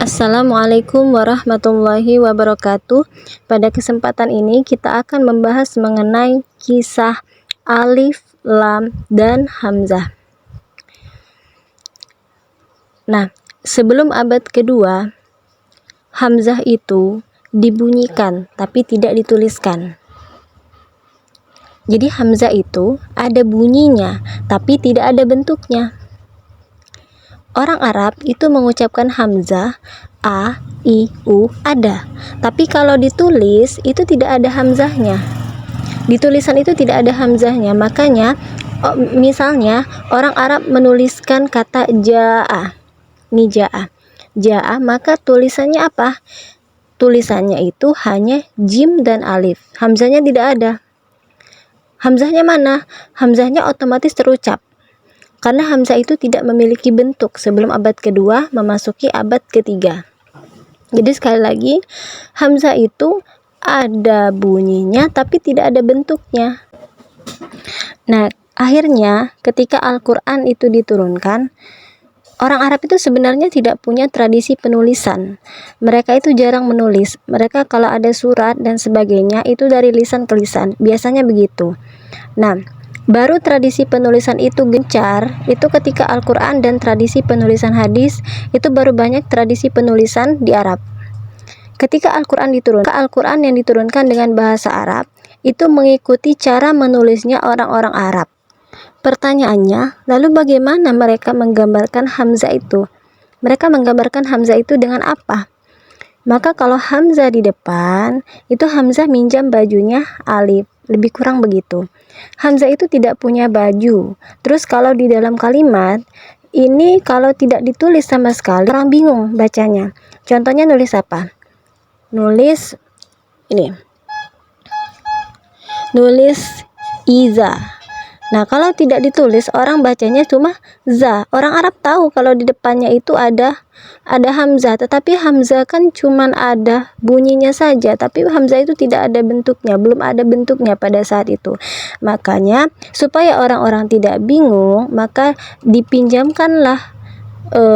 Assalamualaikum warahmatullahi wabarakatuh. Pada kesempatan ini kita akan membahas mengenai kisah Alif, Lam, dan Hamzah. Nah, sebelum abad kedua, Hamzah itu dibunyikan tapi tidak dituliskan. Jadi Hamzah itu ada bunyinya tapi tidak ada bentuknya. Orang Arab itu mengucapkan Hamzah A, I, U ada, tapi kalau ditulis itu tidak ada Hamzahnya. Di tulisan itu tidak ada Hamzahnya, makanya misalnya orang Arab menuliskan kata Ja'a, ini Ja'a, maka tulisannya apa? Tulisannya itu hanya jim dan alif, Hamzahnya tidak ada. Hamzahnya mana? Hamzahnya otomatis terucap. Karena Hamzah itu tidak memiliki bentuk sebelum abad kedua memasuki abad ketiga. Jadi sekali lagi, Hamzah itu ada bunyinya tapi tidak ada bentuknya. Nah, akhirnya ketika Al-Quran itu diturunkan, orang Arab itu sebenarnya tidak punya tradisi penulisan. Mereka itu jarang menulis. Mereka kalau ada surat dan sebagainya itu dari lisan ke lisan. Biasanya begitu. Nah, baru tradisi penulisan itu gencar itu ketika Al-Quran dan tradisi penulisan hadis itu baru banyak tradisi penulisan di Arab. Ketika Al-Quran diturunkan, Al-Quran yang diturunkan dengan bahasa Arab itu mengikuti cara menulisnya orang-orang Arab. Pertanyaannya, lalu bagaimana mereka menggambarkan Hamzah itu? Mereka menggambarkan Hamzah itu dengan apa? Maka kalau Hamzah di depan, itu Hamzah minjam bajunya alif, lebih kurang begitu. Hamzah itu tidak punya baju. Terus kalau di dalam kalimat, ini kalau tidak ditulis sama sekali, orang bingung bacanya. Contohnya nulis apa? Nulis ini. Nulis iza. Nah, kalau tidak ditulis, orang bacanya cuma za. Orang Arab tahu kalau di depannya itu ada Hamzah, tetapi Hamzah kan cuma ada bunyinya saja, tapi Hamzah itu tidak ada bentuknya, belum ada bentuknya pada saat itu. Makanya, supaya orang-orang tidak bingung, maka dipinjamkanlah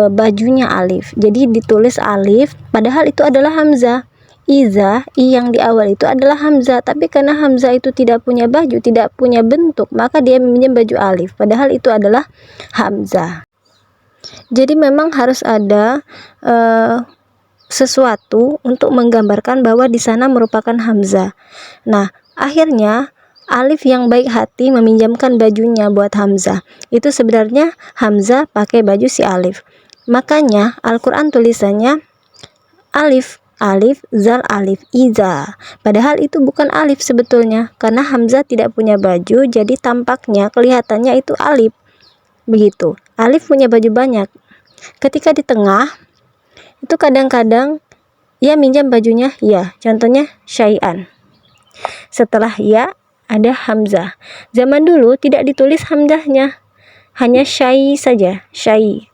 bajunya alif. Jadi ditulis alif, padahal itu adalah Hamzah. Iza, i yang di awal itu adalah Hamzah, tapi karena Hamzah itu tidak punya baju, tidak punya bentuk, maka dia meminjam baju alif, padahal itu adalah Hamzah. Jadi memang harus ada sesuatu untuk menggambarkan bahwa di sana merupakan Hamzah. Nah, akhirnya Alif yang baik hati meminjamkan bajunya buat Hamzah. Itu sebenarnya Hamzah pakai baju si Alif. Makanya Al-Quran tulisannya alif, zal alif, iza. Padahal itu bukan alif sebetulnya, karena Hamzah tidak punya baju, jadi tampaknya kelihatannya itu alif. Begitu. Alif punya baju banyak. Ketika di tengah, itu kadang-kadang ia minjam bajunya ya. Contohnya syai'an. Setelah ya ada Hamzah. Zaman dulu tidak ditulis Hamzahnya, hanya syai saja, syai.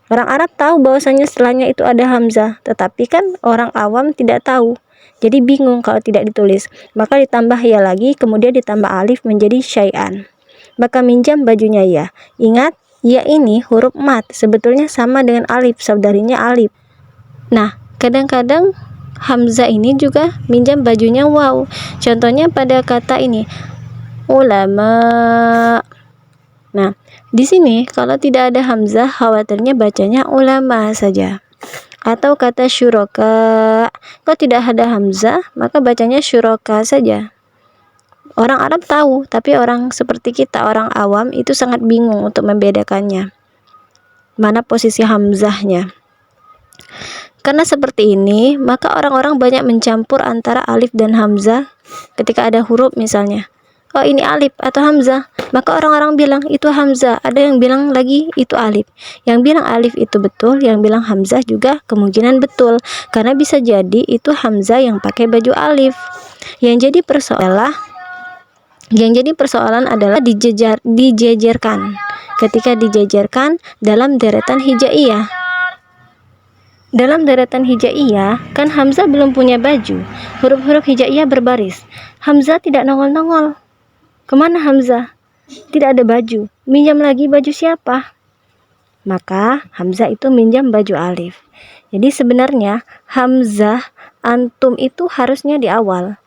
Orang Arab tahu bahwasanya setelahnya itu ada Hamzah, tetapi kan orang awam tidak tahu. Jadi bingung kalau tidak ditulis. Maka ditambah ya lagi, kemudian ditambah alif menjadi syai'an. Maka minjam bajunya ya. Ingat, ya ini huruf mat, sebetulnya sama dengan alif, saudarinya alif. Nah, kadang-kadang Hamzah ini juga minjam bajunya waw. Contohnya pada kata ini, ulama. Nah, di sini kalau tidak ada Hamzah, khawatirnya bacanya ulama saja. Atau kata syuroka, kalau tidak ada Hamzah, maka bacanya syuroka saja. Orang Arab tahu, tapi orang seperti kita, orang awam, itu sangat bingung untuk membedakannya. Mana posisi Hamzahnya. Karena seperti ini, maka orang-orang banyak mencampur antara alif dan Hamzah ketika ada huruf misalnya. Oh, ini alif atau Hamzah, maka orang-orang bilang itu Hamzah, ada yang bilang lagi itu alif. Yang bilang alif itu betul, yang bilang Hamzah juga kemungkinan betul, karena bisa jadi itu Hamzah yang pakai baju alif. Yang jadi persoalan adalah dijejerkan. Ketika dijejerkan dalam deretan hijaiyah. Dalam deretan hijaiyah, kan Hamzah belum punya baju. Huruf-huruf hijaiyah berbaris. Hamzah tidak nongol-nongol. Kemana Hamzah? Tidak ada baju. Minjam lagi baju siapa? Maka Hamzah itu minjam baju alif. Jadi sebenarnya hamzah antum itu harusnya di awal.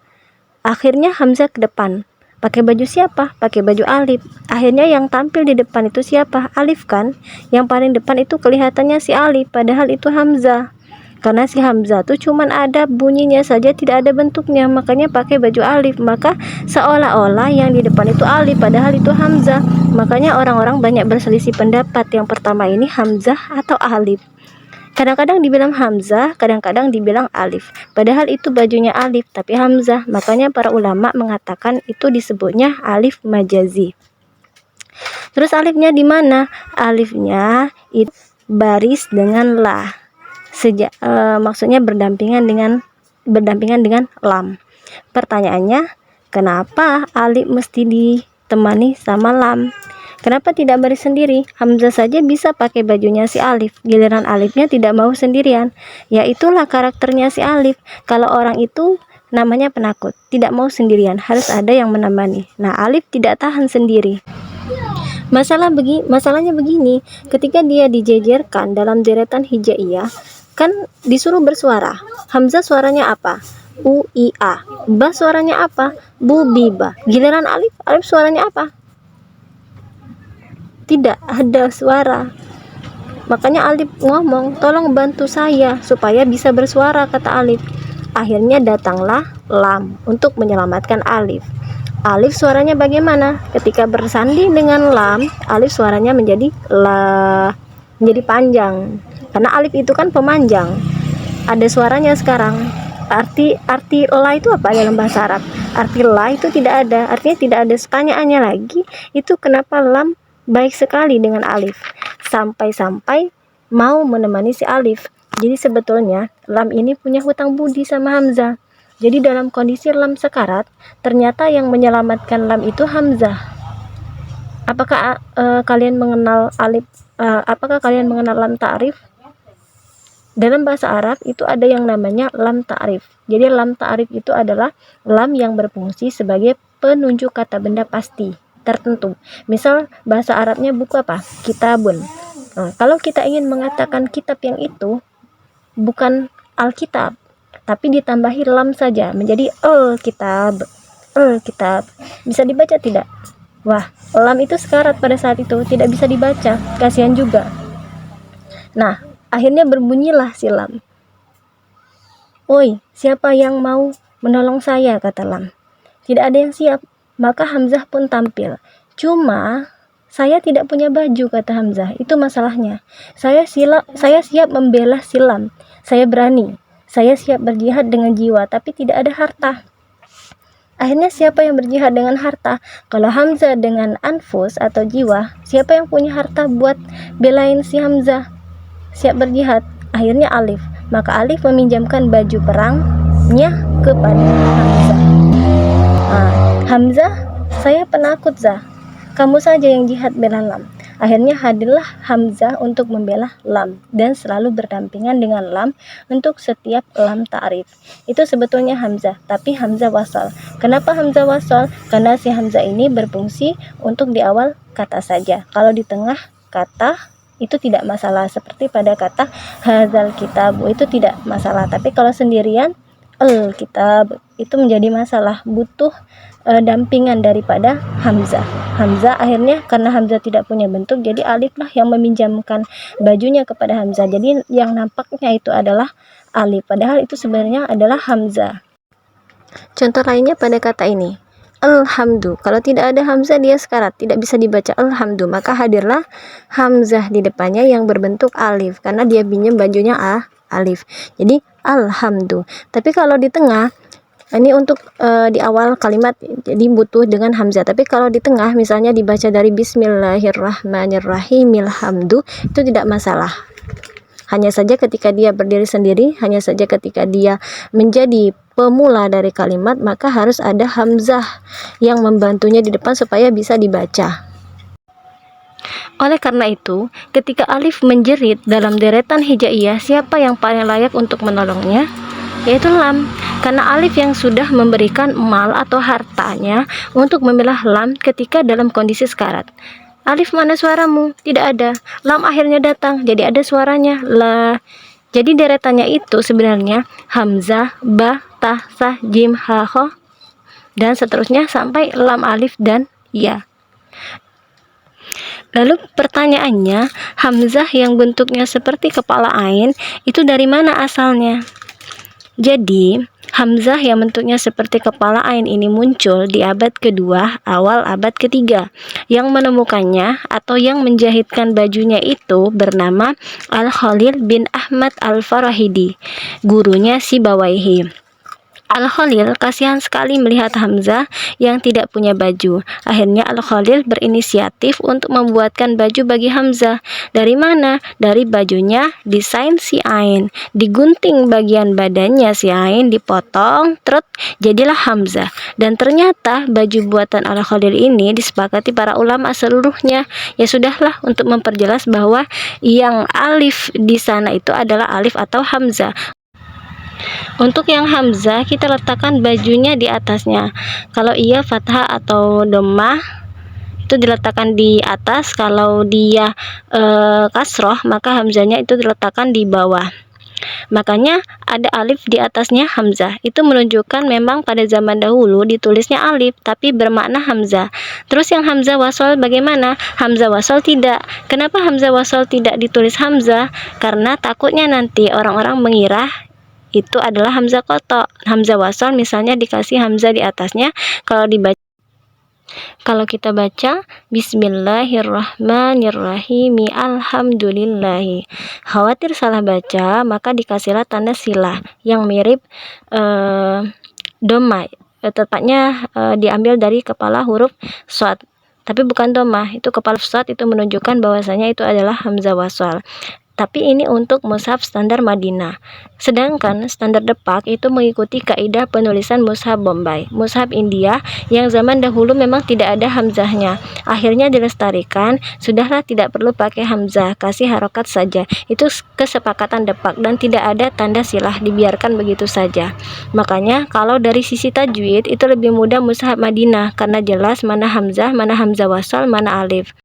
Akhirnya hamzah ke depan. Pakai baju siapa? Pakai baju alif. Akhirnya yang tampil di depan itu siapa? Alif kan? Yang paling depan itu kelihatannya si alif, padahal itu hamzah. Karena si hamzah tuh cuman ada bunyinya saja, tidak ada bentuknya, makanya pakai baju alif. Maka seolah-olah yang di depan itu alif, padahal itu hamzah. Makanya orang-orang banyak berselisih pendapat. Yang pertama ini hamzah atau alif. Kadang-kadang dibilang hamzah, kadang-kadang dibilang alif. Padahal itu bajunya alif, tapi hamzah. Makanya para ulama mengatakan itu disebutnya alif majazi. Terus alifnya di mana? Alifnya itu baris dengan la. Maksudnya berdampingan dengan lam. Pertanyaannya, kenapa alif mesti ditemani sama lam? Kenapa tidak baris sendiri? Hamzah saja bisa pakai bajunya si alif, giliran alifnya tidak mau sendirian. Ya itulah karakternya si alif. Kalau orang itu namanya penakut, tidak mau sendirian, harus ada yang menemani. Nah, alif tidak tahan sendiri. Masalahnya begini, ketika dia dijejerkan dalam deretan hijaiyah, kan disuruh bersuara. Hamzah suaranya apa? U, I, A. Ba suaranya apa? Bu, bi, ba. Giliran alif suaranya apa? Tidak ada suara. Makanya alif ngomong, tolong bantu saya supaya bisa bersuara, kata alif. Akhirnya datanglah lam untuk menyelamatkan alif. Alif suaranya bagaimana? Ketika bersanding dengan lam, alif suaranya menjadi la, menjadi panjang. Karena alif itu kan pemanjang. Ada suaranya sekarang. Arti la itu apa dalam bahasa Arab? Arti la itu tidak ada, artinya tidak ada pertanyaannya lagi. Itu kenapa lam baik sekali dengan alif, sampai-sampai mau menemani si alif. Jadi sebetulnya lam ini punya hutang budi sama hamzah. Jadi dalam kondisi lam sekarat, ternyata yang menyelamatkan lam itu hamzah. Apakah kalian mengenal alif? Apakah kalian mengenal lam ta'rif? Dalam bahasa Arab itu ada yang namanya lam ta'rif. Jadi lam ta'rif itu adalah lam yang berfungsi sebagai penunjuk kata benda pasti tertentu. Misal bahasa Arabnya buku apa? Kitabun. Nah, kalau kita ingin mengatakan kitab yang itu bukan Alkitab, tapi ditambahi lam saja menjadi kitab. Kitab. Bisa dibaca tidak? Wah, lam itu sekarat pada saat itu, tidak bisa dibaca. Kasihan juga. Nah, akhirnya berbunyilah si lam. Oi, siapa yang mau menolong saya, kata lam. Tidak ada yang siap. Maka hamzah pun tampil. Cuma saya tidak punya baju, kata hamzah. Itu masalahnya. Saya siap membela silam. Saya berani. Saya siap berjihad dengan jiwa, tapi tidak ada harta. Akhirnya siapa yang berjihad dengan harta? Kalau hamzah dengan anfus atau jiwa, siapa yang punya harta buat belain si hamzah? Siap berjihad. Akhirnya alif. Maka alif meminjamkan baju perangnya kepada hamzah. Hamzah, saya penakut Zah. Kamu saja yang jihad bela lam. Akhirnya hadirlah hamzah untuk membela lam dan selalu berdampingan dengan lam untuk setiap lam ta'rif. Itu sebetulnya hamzah, tapi hamzah wasal. Kenapa hamzah wasal? Karena si hamzah ini berfungsi untuk di awal kata saja. Kalau di tengah kata itu tidak masalah, seperti pada kata hadzal kitabu itu tidak masalah. Tapi kalau sendirian kitab itu menjadi masalah, butuh dampingan daripada hamzah. Hamzah akhirnya karena hamzah tidak punya bentuk, jadi alif lah yang meminjamkan bajunya kepada hamzah. Jadi yang nampaknya itu adalah alif, padahal itu sebenarnya adalah hamzah. Contoh lainnya pada kata ini, alhamdu. Kalau tidak ada hamzah dia sekarat, tidak bisa dibaca alhamdu, maka hadirlah hamzah di depannya yang berbentuk alif karena dia pinjam bajunya alif. Jadi alhamdu. Tapi kalau di tengah, ini untuk di awal kalimat, jadi butuh dengan hamzah. Tapi kalau di tengah misalnya dibaca dari bismillahirrahmanirrahim alhamdu, itu tidak masalah. Hanya saja ketika dia berdiri sendiri, hanya saja ketika dia menjadi pemula dari kalimat, maka harus ada hamzah yang membantunya di depan supaya bisa dibaca. Oleh karena itu, ketika alif menjerit dalam deretan hijaiyah, siapa yang paling layak untuk menolongnya? Yaitu lam, karena alif yang sudah memberikan mal atau hartanya untuk memilah lam ketika dalam kondisi sekarat. Alif, mana suaramu? Tidak ada. Lam akhirnya datang, jadi ada suaranya. La Jadi deretannya itu sebenarnya hamzah, ba, ta, sa, jim, ha, ho, dan seterusnya sampai lam, alif, dan ya. Lalu pertanyaannya, hamzah yang bentuknya seperti kepala ain itu dari mana asalnya? Jadi, hamzah yang bentuknya seperti kepala ain ini muncul di abad kedua, awal abad ketiga. Yang menemukannya atau yang menjahitkan bajunya itu bernama Al-Khalil bin Ahmad Al-Farahidi, gurunya Sibawaihi. Al-Khalil kasihan sekali melihat Hamzah yang tidak punya baju. Akhirnya Al-Khalil berinisiatif untuk membuatkan baju bagi Hamzah. Dari mana? Dari bajunya desain si Ain. Digunting bagian badannya si Ain, dipotong, trut, jadilah Hamzah. Dan ternyata baju buatan Al-Khalil ini disepakati para ulama seluruhnya. Ya sudahlah, untuk memperjelas bahwa yang alif di sana itu adalah alif atau Hamzah. Untuk yang hamzah kita letakkan bajunya di atasnya. Kalau ia fathah atau dhammah itu diletakkan di atas. Kalau dia kasroh maka hamzahnya itu diletakkan di bawah. Makanya ada alif di atasnya hamzah. Itu menunjukkan memang pada zaman dahulu ditulisnya alif tapi bermakna hamzah. Terus yang hamzah wasol bagaimana? Hamzah wasol tidak. Kenapa hamzah wasol tidak ditulis hamzah? Karena takutnya nanti orang-orang mengira itu adalah hamzah kotok. Hamzah wasol misalnya dikasih hamzah di atasnya. Kalau kita baca Bismillahirrahmanirrahim, alhamdulillahi, khawatir salah baca maka dikasihlah tanda silah yang mirip dhammah. Tepatnya diambil dari kepala huruf shad, tapi bukan dhammah. Itu kepala shad itu menunjukkan bahwasanya itu adalah hamzah wasol. Tapi ini untuk mushaf standar Madinah. Sedangkan standar Depak itu mengikuti kaidah penulisan mushaf Bombay. Mushaf India yang zaman dahulu memang tidak ada hamzahnya. Akhirnya dilestarikan, sudahlah tidak perlu pakai hamzah, kasih harokat saja. Itu kesepakatan Depak dan tidak ada tanda silah, dibiarkan begitu saja. Makanya kalau dari sisi tajwid itu lebih mudah mushaf Madinah karena jelas mana hamzah wasal, mana alif.